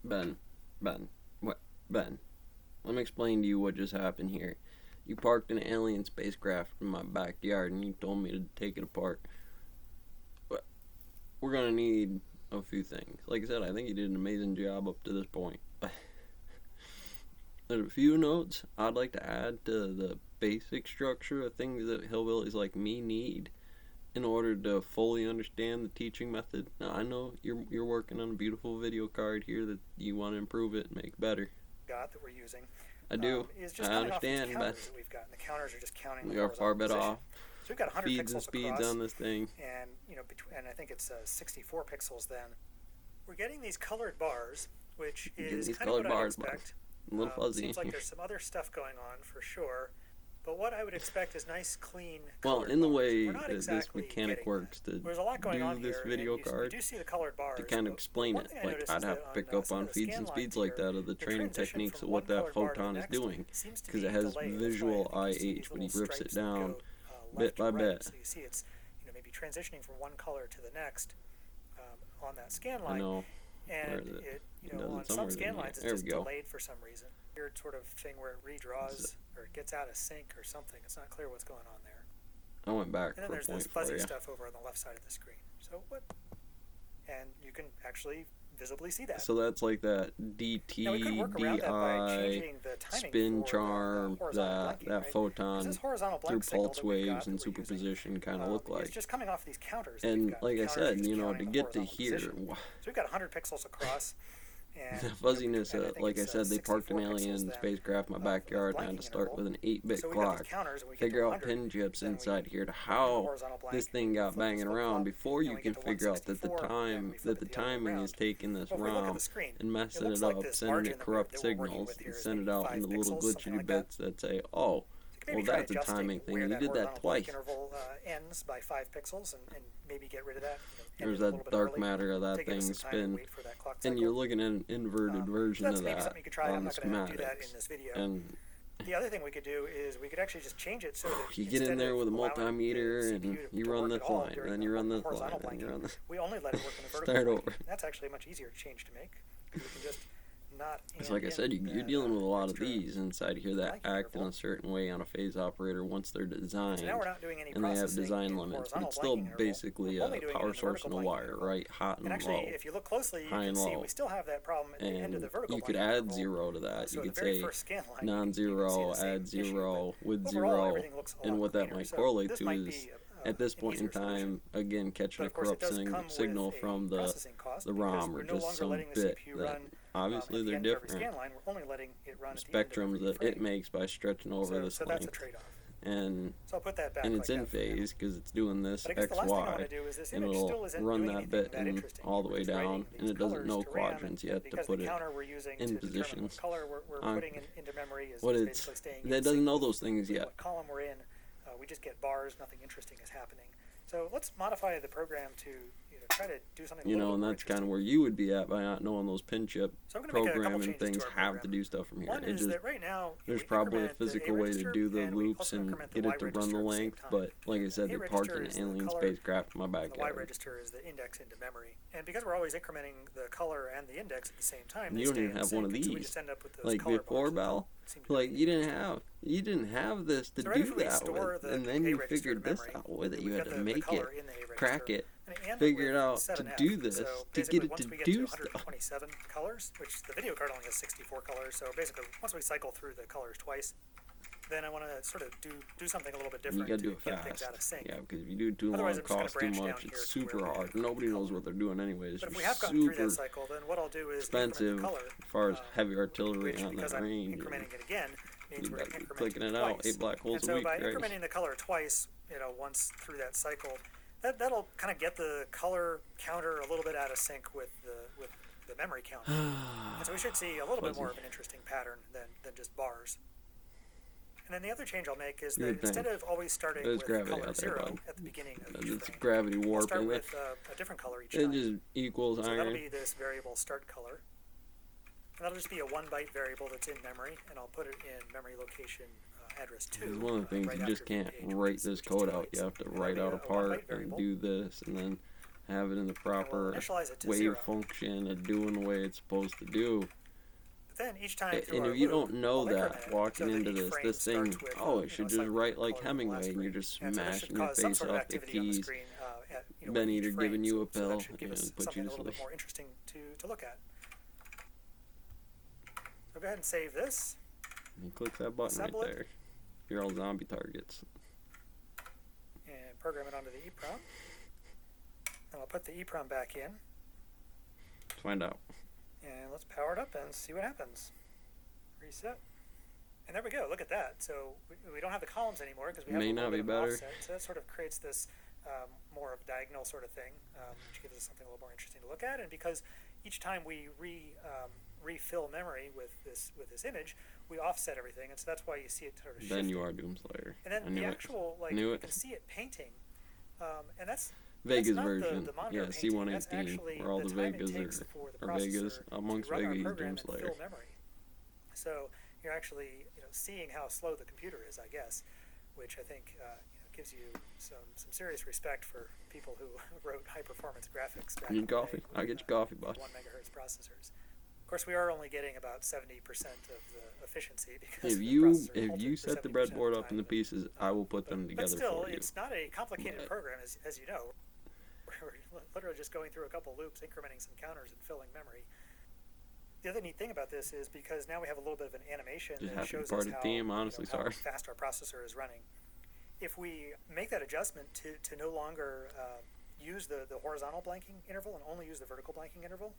Ben, what, Ben? Let me explain to you what just happened here. You parked an alien spacecraft in my backyard and you told me to take it apart. But we're gonna need a few things. Like I said, I think you did an amazing job up to this point. There's a few notes I'd like to add to the basic structure of things that hillbillies like me need in order to fully understand the teaching method. Now, I know you're working on a beautiful video card here that you want to improve it and make better. That we're using. I do. Is just I understand, but that we've got. And the counters are just counting. We are far better off. So we've got 100 Feeds pixels and speeds across, on this thing. and and I think it's 64 pixels. Then we're getting these colored bars, which is kind of what I expect. A little fuzzy. Seems like there's some other stuff going on for sure. But what I would expect is nice, clean. Well, in the way that this mechanic works to There's a lot going on do this here, video you card, do see the colored bars, to kind of explain it, like I'd have to pick up on feeds and speeds like that of the training techniques of what that photon is doing, because it has visual IH when he rips it down bit by bit. So you see it's maybe transitioning from one color to the next on that scan line. I know. And on some scan lines it's just delayed for some reason. Weird sort of thing where it redraws or it gets out of sync or something. It's not clear what's going on there. I went back and then for a there's point this fuzzy for you. stuff over on the left side of the screen. So what? And you can actually visibly see that. So that's like that DT, DI, spin charm, that photon through pulse waves and superposition kind of look like. It's just coming off these counters. And like I said, to get to here. So we've got 100 pixels across. The fuzziness, like I said, they parked an alien spacecraft in my backyard, and I had to start with an 8-bit clock, figure out pin chips inside here to how this thing got banging around before you can figure out that the timing is taking this ROM and messing it up, sending it corrupt signals, and send it out into little glitchy bits that say, oh, well, that's a timing thing. You did that twice. Ends by 5 pixels and maybe get rid of that. There's that dark matter of that thing spin, and you're looking at an inverted version of that on the schematics. And the other thing we could do is we could actually just change it so that you get in there with a multimeter and you run this line, and then you run this line, and then you run this. We only let it work in the vertical. Start over. That's actually a much easier change to make. We can just not. It's like I said, you're dealing with a lot of these inside here that act in a certain way on a phase operator once they're designed, and they have design limits. But it's still basically a power source and a wire, right? Hot and low, if you look closely, you high and low. we still have that problem at the end of the vertical. You could add 0 to that. You could say non-zero, add 0 with 0, and what that might correlate to is, at this point in time, again, catching a corrupt signal from the ROM or just some bit that obviously they're different spectrums that it makes by stretching over this length. And it's in phase because it's doing this XY, and it'll run that bit in all the way down, and it doesn't know quadrants yet to put it in positions. That doesn't know those things yet. What column we're in, we just get bars, nothing interesting is happening. So let's modify the program to try to do something. And that's kind of where you would be at by not knowing those pin chip programming things have to do stuff from here. One is that right now there's probably a physical way to do the loops and get it to run the length, but like I said, they parked an alien spacecraft in my backyard. The Y register is the index into memory, and because we're always incrementing the color and the index at the same time, you don't even have one of these. Like before, Bell, like you didn't have this to do that with, and then you figured this out with it. You had to make it, crack it, figure it out to do this, to get it to do stuff. 127 colors, which the video card only has 64 colors. So basically, once we cycle through the colors twice, then I want to sort of do something a little bit different. You got to do it fast. Things out of sync. Yeah, because if you do too long, it costs too much. It's super hard. Nobody knows what they're doing anyways. But if we have gotten through that cycle, then what I'll do is expensive color, as far as heavy artillery on that range. Incrementing it again means we're incrementing clicking it out, 8 black holes a week, right? So by right? incrementing the color twice, once through that cycle, that'll kind of get the color counter a little bit out of sync with the memory counter. And so we should see a little bit more of an interesting pattern than just bars. And then the other change I'll make is that instead of always starting with color 0 at the beginning of each frame, gravity warping. I'll start with a different color each time. It just equals iron. That'll be this variable start color. And that'll just be a 1-byte variable that's in memory, and I'll put it in memory location address 2. This is one of the things you just can't write this code out. You have to write out a part and do this, and then have it in the and we'll proper initialize it to wave 0. function and doing the way it's supposed to do. But then each time through And our if you loop, don't know I'll that increment it walking so that into each this frame thing, starts with, it should just slightly write different like color than the Hemingway, last and you're frame. just And so this should smashing your cause some face sort of off the activity on the keys. screen at, Then each either frame. giving you a So pill that should give us and put something you a to little bit sleep. more interesting to look at. So go ahead and save this. And click that button right Assemble it. there. You're all zombie targets. And program it onto the EEPROM. And I'll put the EEPROM back in. Let's find out. And let's power it up and see what happens. Reset. And there we go. Look at that. So we don't have the columns anymore because we have May a not little be bit of an better. offset. So that sort of creates this more of diagonal sort of thing, which gives us something a little more interesting to look at. And because each time we refill memory with this image, we offset everything, and so that's why you see it sort of shifting. Then you are Doomslayer. And then the actual, like, you can see it painting, and that's Vegas not version. the monitor Yeah, painting. That's C118, actually where all the time it Vegas takes are, for the or Vegas, processor amongst to run our Vegas, program and Doomslayer. fill memory. So you're actually seeing how slow the computer is, I guess, which I think gives you some serious respect for people who wrote high performance graphics back You in need the coffee? day I'll with, get you coffee, boss. 1 megahertz processors. Of course, we are only getting about 70% of the efficiency because If the you processor holds it for set the 70% of breadboard the up into time. pieces, I will put them But together still, for you. it's not a complicated But- program, as you know. We're literally just going through a couple loops, incrementing some counters, and filling memory. The other neat thing about this is because now we have a little bit of an animation Just that happy shows part us of how, the team, honestly, how sorry. fast our processor is running. If we make that adjustment to no longer use the horizontal blanking interval and only use the vertical blanking interval,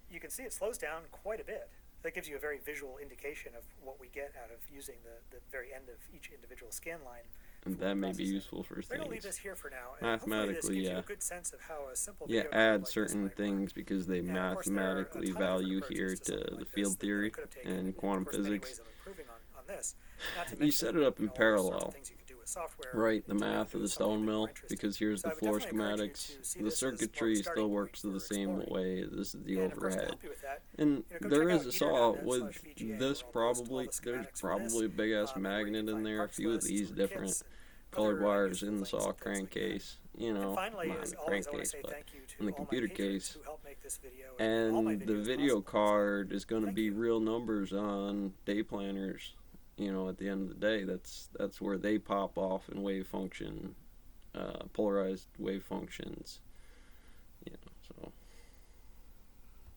you can see it slows down quite a bit. That gives you a very visual indication of what we get out of using the very end of each individual scan line. And that may be useful for We're going to leave things. this here for now. And hopefully this Mathematically, gives you yeah. a good sense of how a simple Yeah, video code add like this certain might work. things because they And of course, there are a mathematically ton of value different here approaches to something the like field this that theory could have taken, and of quantum course, many physics. ways of improving on this. Not to You mention, set it up in all sorts of parallel. things you could do with software Right, the to make math of the this something stone more mill, interesting. because here's So I the would floor definitely encourage you schematics. to see The this as more of a circuitry starting still point works the for same exploring. way. This is the And of course, to overhead. help you with that, And go there check is out a saw eater.net/VGA, with where this I'll post all probably, the there's schematics for probably a this, big ass and where you magnet can in find there, a parts few of lists these and different kits and colored other wires useful in the links saw and things like that. crankcase, you And know, finally, not as the always, I want to crankcase, say but thank you in to the all my computer patrons case. who helped make this video and all my And the videos video possible. card is going to Thank be you. real numbers on day planners. You know, at the end of the day, that's where they pop off in wave function, polarized wave functions. You know, so